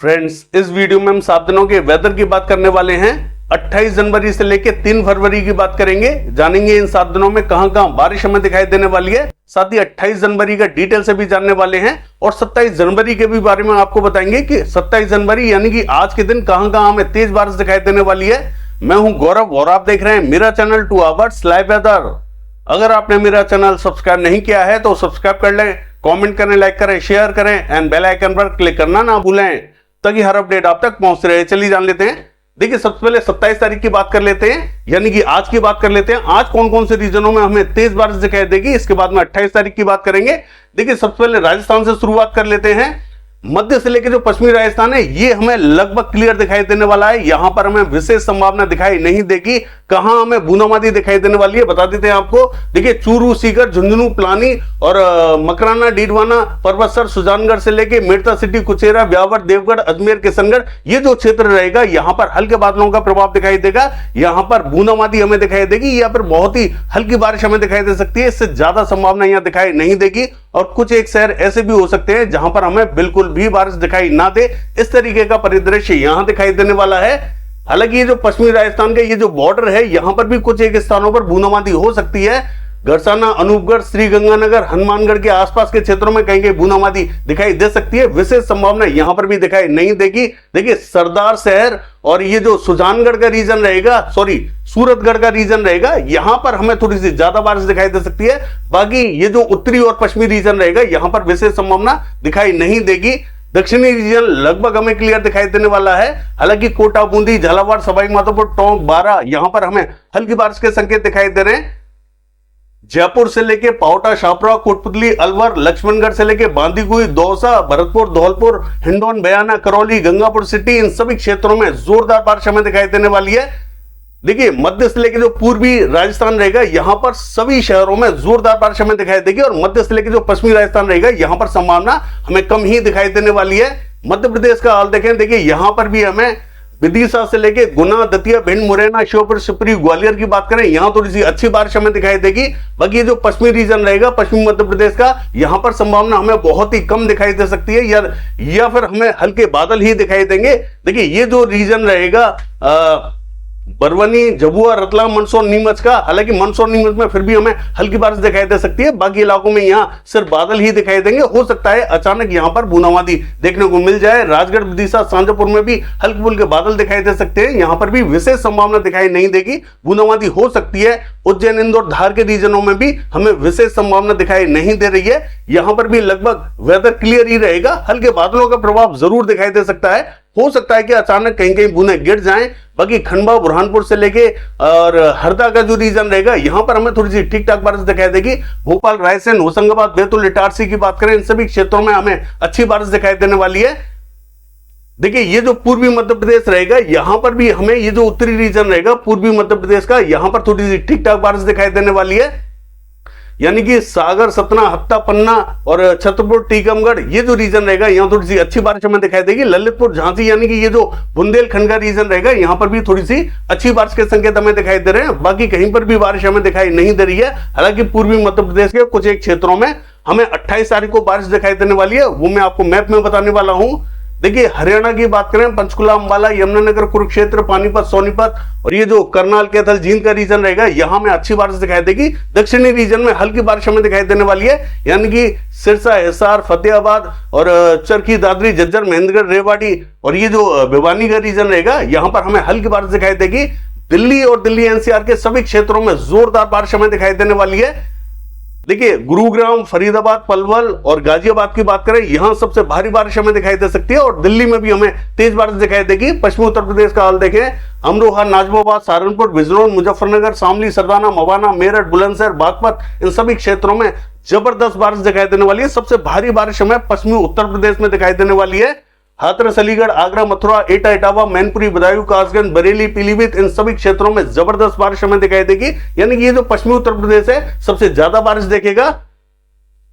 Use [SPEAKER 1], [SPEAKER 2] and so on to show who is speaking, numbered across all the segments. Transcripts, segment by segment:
[SPEAKER 1] Friends, इस video में हम 7 दिनों के वेदर की बात करने वाले हैं। 28 जनवरी से लेके 3 फरवरी की बात करेंगे। जानेंगे इन 7 दिनों में कहां कहां बारिश हमें दिखाई देने वाली है। साथ ही 28 जनवरी का डिटेल से भी जानने वाले हैं और 27 जनवरी के भी बारे में आपको बताएंगे कि 27 जनवरी यानी कि आज के दिन कहां कहां हमें तेज बारिश दिखाई देने वाली है। मैं हूं गौरव और आप देख रहे हैं मेरा चैनल 2 आवर्स लाइव वेदर। अगर आपने मेरा चैनल सब्सक्राइब नहीं किया है तो सब्सक्राइब कर लें, कमेंट करें, लाइक करें, शेयर करें एंड बेल आइकन पर क्लिक करना ना भूलें ताकि हर अपडेट आप तक पहुंच रहे। चलिए जान लेते हैं। देखिए, सबसे पहले 27 तारीख की बात कर लेते हैं, यानी कि आज की बात कर लेते हैं। आज कौन कौन से रीजनों में हमें तेज बारिश दिखाई देगी, इसके बाद में 28 तारीख की बात करेंगे। देखिए, सबसे पहले राजस्थान से शुरुआत कर लेते हैं। मध्य से लेकर जो पश्चिमी राजस्थान है ये हमें लगभग क्लियर दिखाई देने वाला है। यहां पर हमें विशेष संभावना दिखाई नहीं देगी। कहां हमें बूंदाबांदी दिखाई देने वाली है बता देते हैं आपको। देखिए, चूरू, सीकर, झुंझुनू, पिलानी और मकराना, डीडवाना, परबतसर, सुजानगढ़ से लेके मेड़ता सिटी, कुचेरा, ब्यावर, देवगढ़, अजमेर, किशनगढ़, ये जो क्षेत्र रहेगा यहां पर हल्के बादलों का प्रभाव दिखाई देगा। यहां पर बूंदाबांदी हमें दिखाई देगी या फिर बहुत ही हल्की बारिश हमें दिखाई दे सकती है। इससे ज्यादा संभावना यहां दिखाई नहीं देगी और कुछ एक शहर ऐसे भी हो सकते हैं जहां पर हमें बिल्कुल भी बारिश दिखाई ना दे। इस तरीके का परिदृश्य यहां दिखाई देने वाला है। हालांकि ये जो पश्चिमी राजस्थान का ये जो बॉर्डर है यहां पर भी कुछ एक स्थानों पर बूंदाबांदी हो सकती है। गरसाना, अनूपगढ़, श्रीगंगानगर, हनुमानगढ़ के आसपास के क्षेत्रों में कहीं कहीं बूंदाबांदी दिखाई दे सकती है। विशेष संभावना यहां पर भी दिखाई नहीं देगी। देखिए, सरदार शहर और ये जो सुजानगढ़ का रीजन रहेगा, सूरतगढ़ का रीजन रहेगा, यहां पर हमें थोड़ी सी ज्यादा बारिश दिखाई दे सकती है। बाकी ये जो उत्तरी और पश्चिमी रीजन रहेगा यहां पर विशेष संभावना दिखाई नहीं देगी। दक्षिणी रीजन लगभग हमें क्लियर दिखाई देने वाला है। हालांकि कोटा, बूंदी, झालावाड़, सवाई माधोपुर, टोंक, बारां, यहां पर हमें हल्की बारिश के संकेत दिखाई दे रहे हैं। जयपुर से लेके पावटा, शाहपुरा, कोटपुतली, अलवर, लक्ष्मणगढ़ से लेके बांदीकुई, दौसा, भरतपुर, धौलपुर, हिंडौन, बयाना, करौली, गंगापुर सिटी, इन सभी क्षेत्रों में जोरदार बारिश हमें दिखाई देने वाली है। देखिए, मध्य से लेकर जो पूर्वी राजस्थान रहेगा यहां पर सभी शहरों में जोरदार बारिश हमें दिखाई देगी और मध्य से लेकर जो पश्चिमी राजस्थान रहेगा यहां पर संभावना हमें कम ही दिखाई देने वाली है। मध्य प्रदेश का हाल देखें। देखिए, यहां पर भी हमें विदिशा से लेके गुना, दतिया, भिंड, मुरैना, श्योपुर, शिवपुरी, ग्वालियर की बात करें, यहां थोड़ी सी अच्छी बारिश हमें दिखाई देगी। बाकी जो पश्चिमी रीजन रहेगा पश्चिमी मध्य प्रदेश का, यहां पर संभावना हमें बहुत ही कम दिखाई दे सकती है या फिर हमें हल्के बादल ही दिखाई देंगे। देखिए, ये जो रीजन रहेगा बरवनी, झबुआ, रतलाम, मंदसौर, नीमच का, हालांकि मंदसौर, नीमच में फिर भी हमें हल्की बारिश दिखाई दे सकती है। बाकी इलाकों में यहां सिर्फ बादल ही दिखाई देंगे। हो सकता है अचानक यहां पर बूंदाबांदी देखने को मिल जाए। राजगढ़, विदिशा, शाजापुर में भी हल्के फुल्के बादल दिखाई दे सकते हैं। यहां पर भी विशेष संभावना दिखाई नहीं देगी, बूंदाबांदी हो सकती है। उज्जैन, इंदौर, धार के रीजनों में भी हमें विशेष संभावना दिखाई नहीं दे रही है। यहां पर भी लगभग वेदर क्लियर ही रहेगा। हल्के बादलों का प्रभाव जरूर दिखाई दे सकता है। हो सकता है कि अचानक कहीं कहीं बूंदें गिर जाएं। बाकी खंडवा, बुरहानपुर से लेके और हरदा का जो रीजन रहेगा यहां पर हमें थोड़ी सी ठीक ठाक बारिश दिखाई देगी। भोपाल, रायसेन, होशंगाबाद, बैतूल, इटारसी की बात करें, इन सभी क्षेत्रों में हमें अच्छी बारिश दिखाई देने वाली है। देखिए, ये जो पूर्वी मध्य प्रदेश रहेगा यहां पर भी हमें ये जो उत्तरी रीजन रहेगा पूर्वी मध्य प्रदेश का, यहां पर थोड़ी सी ठीक ठाक बारिश दिखाई देने वाली है। यानी कि सागर, सतना, हत्ता, पन्ना और छतरपुर, टीकमगढ़, ये जो रीजन रहेगा यहां थोड़ी सी अच्छी बारिश हमें दिखाई देगी। ललितपुर, झांसी, यानी कि ये जो बुंदेलखंड का रीजन रहेगा यहां पर भी थोड़ी सी अच्छी बारिश के संकेत हमें दिखाई दे रहे हैं। बाकी कहीं पर भी बारिश हमें दिखाई नहीं दे रही है। हालांकि पूर्वी मध्य प्रदेश के कुछ एक क्षेत्रों में हमें 28 तारीख को बारिश दिखाई देने वाली है, वो मैं आपको मैप में बताने वाला हूं। देखिए, हरियाणा की बात करें, पंचकुला, अंबाला, यमुनानगर, कुरुक्षेत्र, पानीपत, सोनीपत और ये जो करनाल, कैथल, जींद का रीजन रहेगा यहां में अच्छी बारिश दिखाई देगी। दक्षिणी रीजन में हल्की बारिश हमें दिखाई देने वाली है, यानी कि सिरसा, हिसार, फतेहाबाद और चरखी, दादरी, झज्जर, महेंद्रगढ़, रेवाड़ी और ये जो भिवानी का रीजन रहेगा यहां पर हमें हल्की बारिश दिखाई देगी। दिल्ली और दिल्ली एनसीआर के सभी क्षेत्रों में जोरदार बारिश हमें दिखाई देने वाली है। देखिए, गुरुग्राम, फरीदाबाद, पलवल और गाजियाबाद की बात करें, यहां सबसे भारी बारिश हमें दिखाई दे सकती है और दिल्ली में भी हमें तेज बारिश दिखाई देगी। पश्चिमी उत्तर प्रदेश का हाल देखें, अमरोहा, नाजमाबाद, सहारनपुर, बिजनौर, मुजफ्फरनगर, शामली, सरदाना, मवाना, मेरठ, बुलंदशहर, बागपत, इन सभी क्षेत्रों में जबरदस्त बारिश दिखाई देने वाली है। सबसे भारी बारिश हमें पश्चिमी उत्तर प्रदेश में दिखाई देने वाली है। हाथरस, अलीगढ़, आगरा, मथुरा, एटा, इटावा, मैनपुरी, बदायूं, कासगंज, बरेली, पीलीभीत, इन सभी क्षेत्रों में जबरदस्त बारिश हमें दिखाई देगी। यानी कि ये जो पश्चिमी उत्तर प्रदेश है सबसे ज्यादा बारिश देखेगा।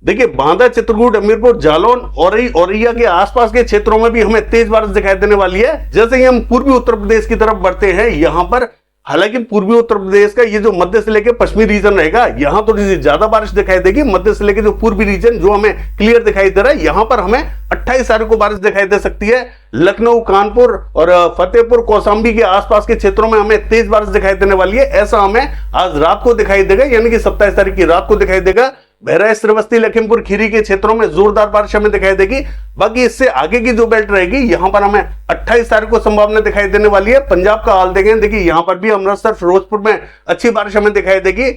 [SPEAKER 1] देखिए, बांदा, चित्रकूट, हमीरपुर, जालौन, औरैया के आसपास के क्षेत्रों में भी हमें तेज बारिश दिखाई देने वाली है। जैसे ही हम पूर्वी उत्तर प्रदेश की तरफ बढ़ते हैं यहां पर हालांकि पूर्वी उत्तर प्रदेश का ये जो मध्य से लेकर पश्चिमी रीजन रहेगा, यहां थोड़ी सी ज्यादा बारिश दिखाई देगी। मध्य से लेकर जो पूर्वी रीजन जो हमें क्लियर दिखाई दे रहा है, यहां पर हमें 28 तारीख को बारिश दिखाई दे सकती है। लखनऊ, कानपुर और फतेहपुर, कौशाम्बी के आसपास के क्षेत्रों में हमें तेज बारिश दिखाई देने वाली है। ऐसा हमें आज रात को दिखाई देगा, यानी कि 27 तारीख की रात को दिखाई देगा। बहराइच, श्रावस्ती, लखीमपुर खीरी के क्षेत्रों में जोरदार बारिश हमें दिखाई देगी। बाकी इससे आगे की जो बेल्ट रहेगी, यहां पर हमें 28 तारीख को संभावना दिखाई देने वाली है। पंजाब का हाल देखें, देखिए यहां पर भी अमृतसर, फिरोजपुर में अच्छी बारिश हमें दिखाई देगी।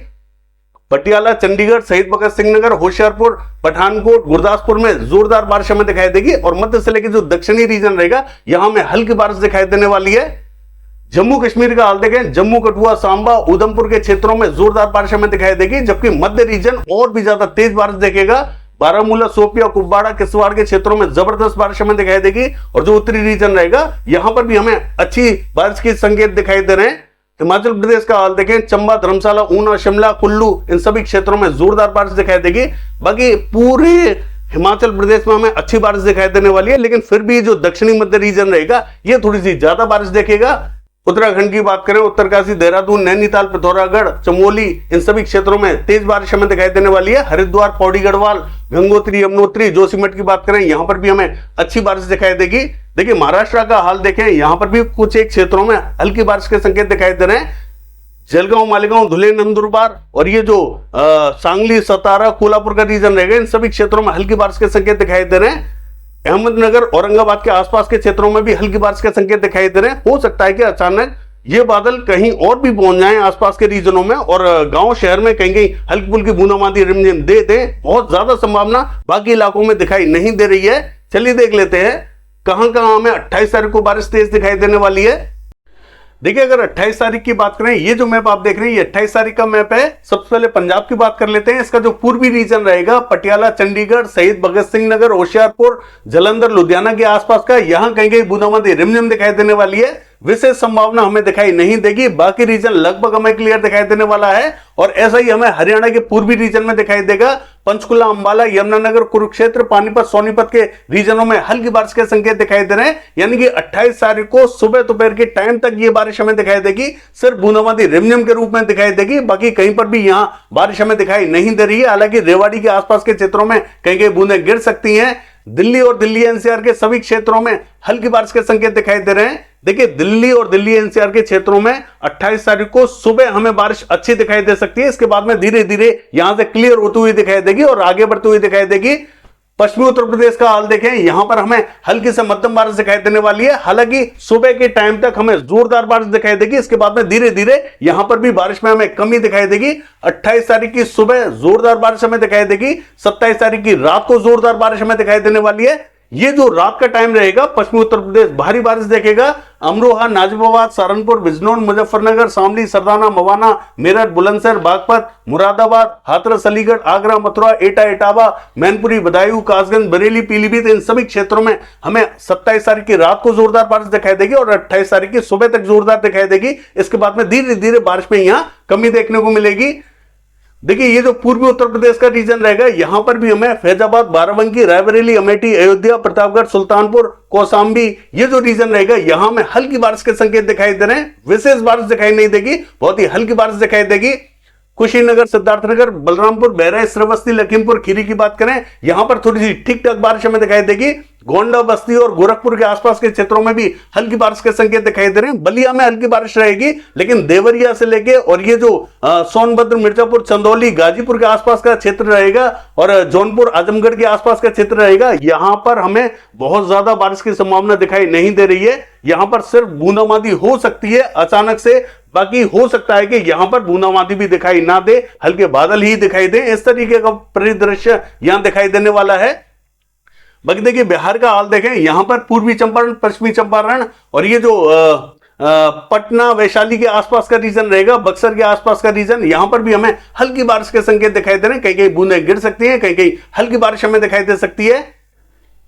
[SPEAKER 1] पटियाला, चंडीगढ़, शहीद भगत सिंह नगर, होशियारपुर, पठानकोट, गुरदासपुर में जोरदार बारिश हमें दिखाई देगी। और मध्य से लेकर जो दक्षिणी रीजन रहेगा, यहां में हल्की बारिश दिखाई देने वाली है। जम्मू कश्मीर का हाल देखें, जम्मू, कठुआ, सांबा, उधमपुर के क्षेत्रों में जोरदार बारिश हमें दिखाई देगी, जबकि मध्य रीजन और भी ज्यादा तेज बारिश देखेगा। बारामूला, शोपिया, कुपवाड़ा, किश्तवाड़ के क्षेत्रों में जबरदस्त बारिश हमें दिखाई देगी। और जो उत्तरी रीजन रहेगा, यहां पर भी हमें अच्छी बारिश के संकेत दिखाई दे रहे हैं। हिमाचल प्रदेश का हाल देखें, चंबा, धर्मशाला, ऊना, शिमला, कुल्लू, इन सभी क्षेत्रों में जोरदार बारिश दिखाई देगी। बाकी पूरे हिमाचल प्रदेश में हमें अच्छी बारिश दिखाई देने वाली है, लेकिन फिर भी जो दक्षिणी मध्य रीजन रहेगा, ये थोड़ी सी ज्यादा बारिश देखेगा। उत्तराखंड की बात करें, उत्तरकाशी, देहरादून, नैनीताल, पिथौरागढ़, चमोली, इन सभी क्षेत्रों में तेज बारिश हमें दिखाई देने वाली है। हरिद्वार, पौड़ी गढ़वाल, गंगोत्री, यमुनोत्री, जोशीमठ की बात करें, यहां पर भी हमें अच्छी बारिश दिखाई देगी। देखिए महाराष्ट्र का हाल देखें, यहां पर भी कुछ एक क्षेत्रों में हल्की बारिश के संकेत दिखाई दे रहे हैं। जलगांव, मालेगांव, धुले, नंदुरबार और ये जो सांगली, सतारा, कोल्हापुर का रीजन रहेगा, इन सभी क्षेत्रों में हल्की बारिश के संकेत दिखाई दे रहे हैं। अहमदनगर, औरंगाबाद के आसपास के क्षेत्रों में भी हल्की बारिश के संकेत दिखाई दे रहे हैं। हो सकता है कि अचानक ये बादल कहीं और भी पहुंच जाएं आसपास के रीजनों में, और गांव शहर में कहीं कहीं हल्की फुल्की बूंदाबांदी रिमझिम दे दें। बहुत ज्यादा संभावना बाकी इलाकों में दिखाई नहीं दे रही है। चलिए देख लेते हैं कहां कहां हमें 28 तारीख को बारिश तेज दिखाई देने वाली है। देखिए अगर 28 तारीख की बात करें, ये जो मैप आप देख रहे हैं, ये 28 तारीख का मैप है। सबसे पहले पंजाब की बात कर लेते हैं। इसका जो पूर्वी रीजन रहेगा, पटियाला, चंडीगढ़, शहीद भगत सिंह नगर, होशियारपुर, जालंधर, लुधियाना के आसपास का, यहां कहीं कहीं बूंदाबांदी रिमझिम दिखाई देने वाली है। विशेष संभावना हमें दिखाई नहीं देगी। बाकी रीजन लगभग हमें क्लियर दिखाई देने वाला है। और ऐसा ही हमें हरियाणा के पूर्वी रीजन में दिखाई देगा। पंचकुला, अंबाला, यमुनानगर, कुरुक्षेत्र, पानीपत, सोनीपत के रीजनों में हल्की बारिश के संकेत दिखाई दे रहे हैं। यानी कि 28 तारीख को सुबह दोपहर के टाइम तक ये बारिश हमें दिखाई देगी। सिर्फ बूंदाबांदी रिमझिम के रूप में दिखाई देगी। बाकी कहीं पर भी यहां बारिश हमें दिखाई नहीं दे रही है। हालांकि रेवाड़ी के आसपास के क्षेत्रों में कहीं कहीं बूंदें गिर सकती हैं। दिल्ली और दिल्ली एनसीआर के सभी क्षेत्रों में हल्की बारिश के संकेत दिखाई दे रहे हैं। देखिए दिल्ली और दिल्ली एनसीआर के क्षेत्रों में 28 तारीख को सुबह हमें बारिश अच्छी दिखाई दे सकती है। इसके बाद में धीरे धीरे यहां से क्लियर होती हुई दिखाई देगी और आगे बढ़ती हुई दिखाई देगी। पश्चिमी उत्तर प्रदेश का हाल देखें, यहां पर हमें हल्की से मध्यम बारिश दिखाई देने वाली है। हालांकि सुबह के टाइम तक हमें जोरदार बारिश दिखाई देगी। इसके बाद में धीरे धीरे यहां पर भी बारिश में हमें कमी दिखाई देगी। 28 तारीख की सुबह जोरदार बारिश हमें दिखाई देगी। 27 तारीख की रात को जोरदार बारिश हमें दिखाई देने वाली है। ये जो रात का टाइम रहेगा, पश्चिमी उत्तर प्रदेश भारी बारिश देखेगा। अमरोहा, नाजिबाबाद, सहारनपुर, बिजनौर, मुजफ्फरनगर, शामली, सरदाना, मवाना, मेरठ, बुलंदशहर, बागपत, मुरादाबाद, हाथरस, अलीगढ़, आगरा, मथुरा, एटा, इटावा, मैनपुरी, बदायूं, कासगंज, बरेली, पीलीभीत, इन सभी क्षेत्रों में हमें 27 तारीख की रात को जोरदार बारिश दिखाई देगी और 28 तारीख की सुबह तक जोरदार दिखाई देगी। इसके बाद में धीरे धीरे बारिश में यहां कमी देखने को मिलेगी। देखिए ये जो पूर्वी उत्तर प्रदेश का रीजन रहेगा, यहां पर भी हमें फैजाबाद, बाराबंकी, रायबरेली, अमेठी, अयोध्या, प्रतापगढ़, सुल्तानपुर, कौशाम्बी, ये जो रीजन रहेगा, यहां में हल्की बारिश के संकेत दिखाई दे रहे हैं। विशेष बारिश दिखाई नहीं देगी, बहुत ही हल्की बारिश दिखाई देगी। कुशीनगर, सिद्धार्थनगर, बलरामपुर, बहराइच, श्रावस्ती, लखीमपुर खीरी की बात करें, यहां पर थोड़ी सी ठीक ठाक बारिश हमें दिखाई देगी। गोंडा, बस्ती और गोरखपुर के आसपास के क्षेत्रों में भी हल्की बारिश के संकेत दिखाई दे रहे हैं। बलिया में हल्की बारिश रहेगी, लेकिन देवरिया से लेके और ये जो सोनभद्र, मिर्जापुर, चंदौली, गाजीपुर के आसपास का क्षेत्र रहेगा और जौनपुर, आजमगढ़ के आसपास का क्षेत्र रहेगा, यहां पर हमें बहुत ज्यादा बारिश की संभावना दिखाई नहीं दे रही है। यहां पर सिर्फ बूंदाबांदी हो सकती है अचानक से। बाकी हो सकता है कि यहां पर बूंदाबांदी भी दिखाई ना दे, हल्के बादल ही दिखाई दे। इस तरीके का परिदृश्य यहां दिखाई देने वाला है। बाकी देखिए बिहार का हाल देखें, यहां पर पूर्वी चंपारण, पश्चिमी चंपारण और ये जो पटना, वैशाली के आसपास का रीजन रहेगा, बक्सर के आसपास का रीजन, यहां पर भी हमें हल्की बारिश के संकेत दिखाई दे रहे हैं। कहीं कहीं बूंदें गिर सकती हैं, कहीं कहीं हल्की बारिश हमें दिखाई दे सकती है।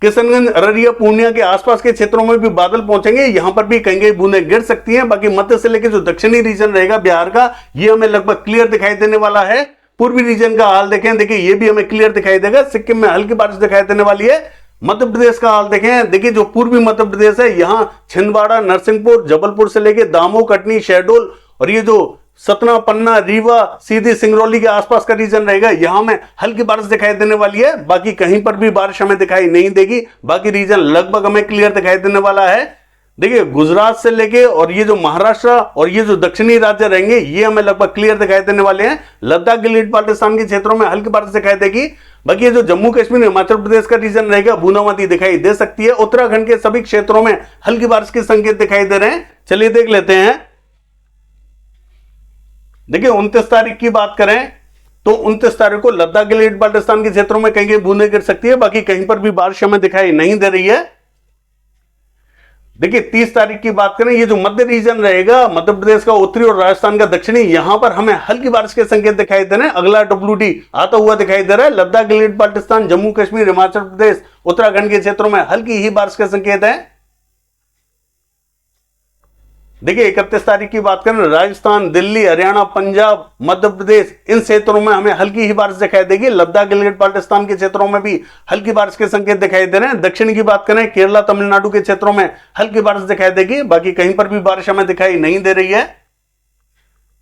[SPEAKER 1] किशनगंज, अररिया, पूर्णिया के आसपास के क्षेत्रों में भी बादल पहुंचेंगे, यहां पर भी कहीं कहीं बूंदें गिर सकती हैं। बाकी मध्य से लेकर जो दक्षिणी रीजन रहेगा बिहार का, ये हमें लगभग क्लियर दिखाई देने वाला है। पूर्वी रीजन का हाल देखें, देखिए ये भी हमें क्लियर दिखाई देगा। सिक्किम में हल्की बारिश दिखाई देने वाली है। मध्य प्रदेश का हाल देखें, देखिए जो पूर्वी मध्य प्रदेश है, यहां छिंदवाड़ा, नरसिंहपुर, जबलपुर से लेकर दामोह, कटनी, शहडोल और ये जो सतना, पन्ना, रीवा, सीधी, सिंगरौली के आसपास का रीजन रहेगा, यहां में हल्की बारिश दिखाई देने वाली है। बाकी कहीं पर भी बारिश हमें दिखाई नहीं देगी। बाकी रीजन लगभग हमें क्लियर दिखाई देने वाला है। देखिए गुजरात से लेके और ये जो महाराष्ट्र और ये जो दक्षिणी राज्य रहेंगे, ये हमें लगभग क्लियर दिखाई देने वाले हैं। लद्दाख, गिलगित बाल्टिस्तान के क्षेत्रों में हल्की बारिश दिखाई देगी। बाकी ये जो जम्मू कश्मीर, हिमाचल प्रदेश का रीजन रहेगा, बूंदाबांदी दिखाई दे सकती है। उत्तराखंड के सभी क्षेत्रों में हल्की बारिश के संकेत दिखाई दे रहे हैं। चलिए देख लेते हैं। देखिए 29 तारीख की बात करें तो 29 तारीख को लद्दाख, गिलगित बाल्टिस्तान के क्षेत्रों में कहीं बूंदें गिर सकती है। बाकी कहीं पर भी बारिश हमें दिखाई नहीं दे रही है। देखिए 30 तारीख की बात करें, ये जो मध्य रीजन रहेगा, मध्य प्रदेश का उत्तरी और राजस्थान का दक्षिणी, यहां पर हमें हल्की बारिश के संकेत दिखाई दे रहे हैं। अगला WD आता हुआ दिखाई दे रहा है। लद्दाख, गिलगित बाल्टिस्तान, जम्मू कश्मीर, हिमाचल प्रदेश, उत्तराखंड के क्षेत्रों में हल्की ही बारिश के संकेत है। देखिए 31 तारीख की बात करें, राजस्थान, दिल्ली, हरियाणा, पंजाब, मध्य प्रदेश, इन क्षेत्रों में हमें हल्की ही बारिश दिखाई देगी। लद्दाख, गिलगित बाल्टिस्तान के क्षेत्रों में भी हल्की बारिश के संकेत दिखाई दे रहे हैं। दक्षिण की बात करें, केरला, तमिलनाडु के क्षेत्रों में हल्की बारिश दिखाई देगी। बाकी कहीं पर भी बारिश हमें दिखाई नहीं दे रही है।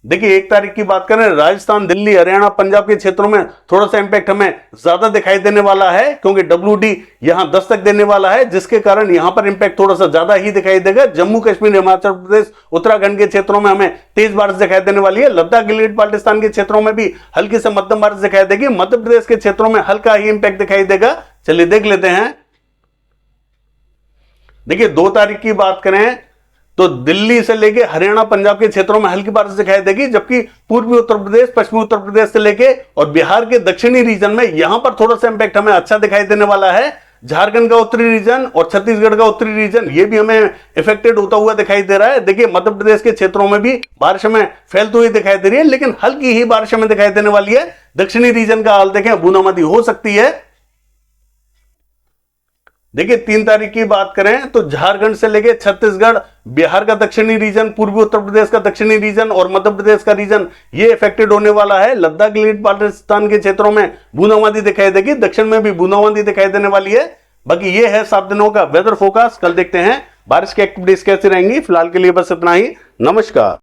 [SPEAKER 1] देखिए 1 तारीख की बात करें, राजस्थान, दिल्ली, हरियाणा, पंजाब के क्षेत्रों में थोड़ा सा इंपैक्ट हमें ज्यादा दिखाई देने वाला है, क्योंकि WD यहां दस्तक देने वाला है, जिसके कारण यहां पर इंपैक्ट थोड़ा सा ज्यादा ही दिखाई देगा। जम्मू कश्मीर, हिमाचल प्रदेश, उत्तराखंड के क्षेत्रों में हमें तेज बारिश दिखाई देने वाली है। लद्दाख, गिलगित बाल्टिस्तान के क्षेत्रों में भी हल्की से मध्यम बारिश दिखाई देगी। मध्य प्रदेश के क्षेत्रों में हल्का ही इंपैक्ट दिखाई देगा। चलिए देख लेते हैं। देखिए 2 तारीख की बात करें तो दिल्ली से लेके हरियाणा, पंजाब के क्षेत्रों में हल्की बारिश दिखाई देगी, जबकि पूर्वी उत्तर प्रदेश, पश्चिमी उत्तर प्रदेश से लेके और बिहार के दक्षिणी रीजन में यहां पर थोड़ा सा इंपैक्ट हमें अच्छा दिखाई देने वाला है। झारखंड का उत्तरी रीजन और छत्तीसगढ़ का उत्तरी रीजन, ये भी हमें इफेक्टेड होता हुआ दिखाई दे रहा है। देखिए मध्य प्रदेश के क्षेत्रों में भी बारिश हमें फैलती हुई दिखाई दे रही है, लेकिन हल्की ही बारिश हमें दिखाई देने वाली है। दक्षिणी रीजन का हाल देखें, बूंदाबांदी हो सकती है। देखिए 3 तारीख की बात करें तो झारखंड से लेके छत्तीसगढ़, बिहार का दक्षिणी रीजन, पूर्वी उत्तर प्रदेश का दक्षिणी रीजन और मध्य प्रदेश का रीजन, ये इफेक्टेड होने वाला है। लद्दाख, गिलगित बाल्टिस्तान के क्षेत्रों में बूंदाबांदी दिखाई देगी। दक्षिण में भी बूंदाबांदी दिखाई देने वाली है। बाकी ये है 7 दिनों का वेदर फोरकास्ट। कल देखते हैं बारिश की एक्टिविटीज कैसी रहेंगी। फिलहाल के लिए बस इतना ही। नमस्कार।